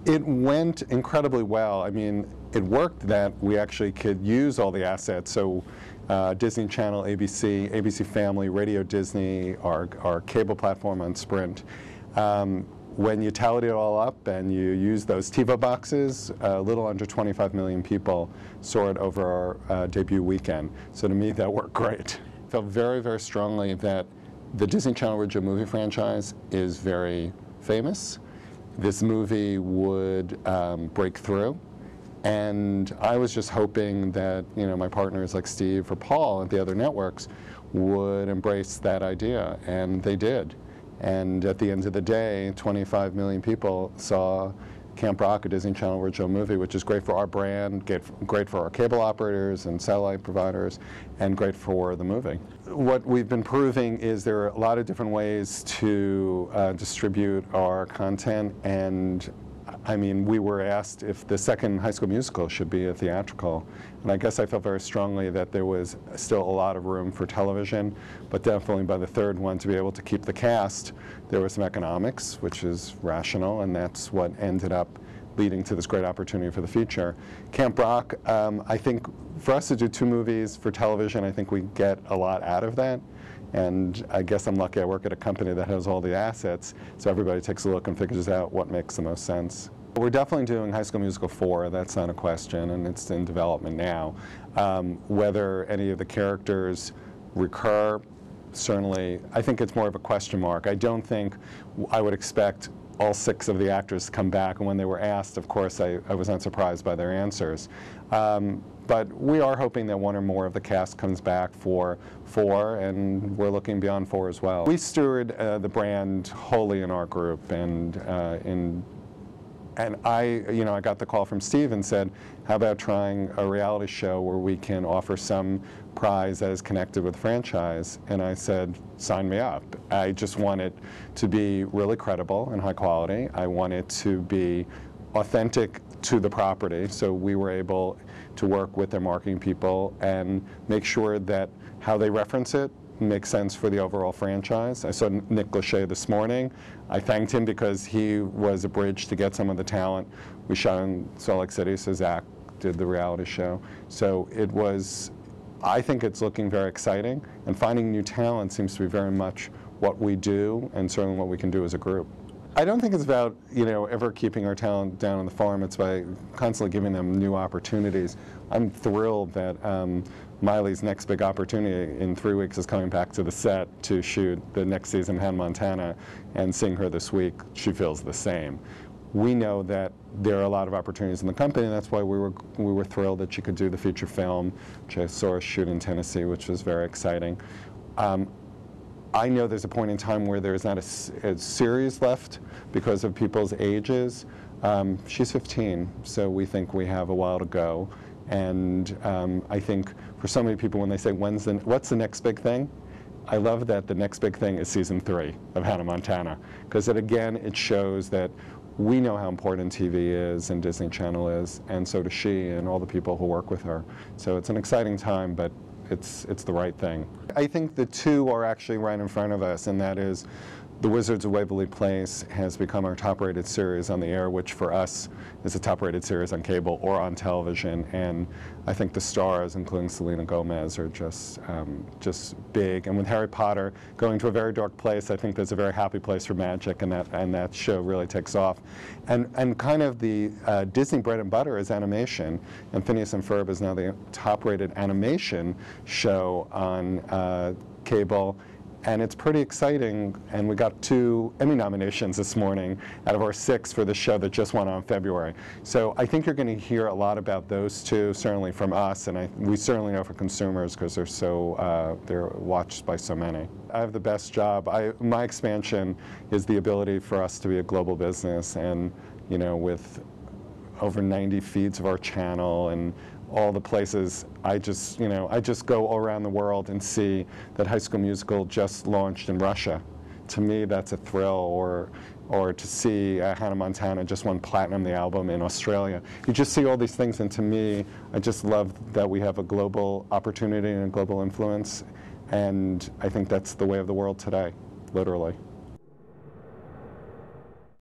It went incredibly well. I mean, it worked that we actually could use all the assets. So Disney Channel, ABC, ABC Family, Radio Disney, our cable platform on Sprint. When you tallied it all up and you use those TiVo boxes, a little under 25 million people saw it over our debut weekend. So to me, that worked great. I felt very, very strongly that the Disney Channel original movie franchise is very famous. This movie would break through. And I was just hoping that, you know, my partners like Steve or Paul at the other networks would embrace that idea, and they did. And at the end of the day, 25 million people saw Camp Rock, a Disney Channel original movie, which is great for our brand, great for our cable operators and satellite providers, and great for the movie. What we've been proving is there are a lot of different ways to distribute our content, and I mean, we were asked if the second High School Musical should be a theatrical, and I guess I felt very strongly that there was still a lot of room for television, but definitely by the third one, to be able to keep the cast, there was some economics, which is rational, and that's what ended up leading to this great opportunity for the future. Camp Rock, I think for us to do 2 movies for television, I think we get a lot out of that. And I guess I'm lucky I work at a company that has all the assets, so everybody takes a look and figures out what makes the most sense. We're definitely doing High School Musical 4, that's not a question, and it's in development now. Whether any of the characters recur, certainly, I think it's more of a question mark. I don't think I would expect all 6 of the actors to come back, and when they were asked, of course, I was not surprised by their answers. But we are hoping that 1 or more of the cast comes back for 4, and we're looking beyond 4 as well. We steward the brand wholly in our group, and I got the call from Steve and said, how about trying a reality show where we can offer some prize that is connected with the franchise? And I said, sign me up. I just want it to be really credible and high quality. I want it to be authentic to the property, so we were able to work with their marketing people and make sure that how they reference it makes sense for the overall franchise. I saw Nick Lachey this morning. I thanked him because he was a bridge to get some of the talent. We shot in Salt Lake City, so Zach did the reality show. So it was, I think it's looking very exciting, and finding new talent seems to be very much what we do, and certainly what we can do as a group. I don't think it's about, you know, ever keeping our talent down on the farm. It's by constantly giving them new opportunities. I'm thrilled that Miley's next big opportunity in 3 weeks is coming back to the set to shoot the next season of Hannah Montana, and seeing her this week, she feels the same. We know that there are a lot of opportunities in the company, and that's why we were thrilled that she could do the feature film, which I saw her shoot in Tennessee, which was very exciting. I know there's a point in time where there's not a series left because of people's ages. She's 15, so we think we have a while to go. And I think for so many people, when they say, what's the next big thing? I love that the next big thing is season 3 of Hannah Montana, because it shows that we know how important TV is and Disney Channel is, and so does she and all the people who work with her. So it's an exciting time, but it's the right thing. I think the 2 are actually right in front of us, and that is The Wizards of Waverly Place has become our top-rated series on the air, which for us is a top-rated series on cable or on television. And I think the stars, including Selena Gomez, are just big. And with Harry Potter going to a very dark place, I think there's a very happy place for magic, and that show really takes off. And kind of the Disney bread and butter is animation, and Phineas and Ferb is now the top-rated animation show on cable. And it's pretty exciting, and we got 2 Emmy nominations this morning out of our 6 for the show that just went on in February. So I think you're going to hear a lot about those 2, certainly from us, and we certainly know for consumers, because they're watched by so many. I have the best job. My expansion is the ability for us to be a global business, and with over 90 feeds of our channel and all the places, I just go all around the world and see that High School Musical just launched in Russia. To me, that's a thrill. Or to see Hannah Montana just won platinum, the album, in Australia. You just see all these things, and to me, I just love that we have a global opportunity and a global influence, and I think that's the way of the world today, literally.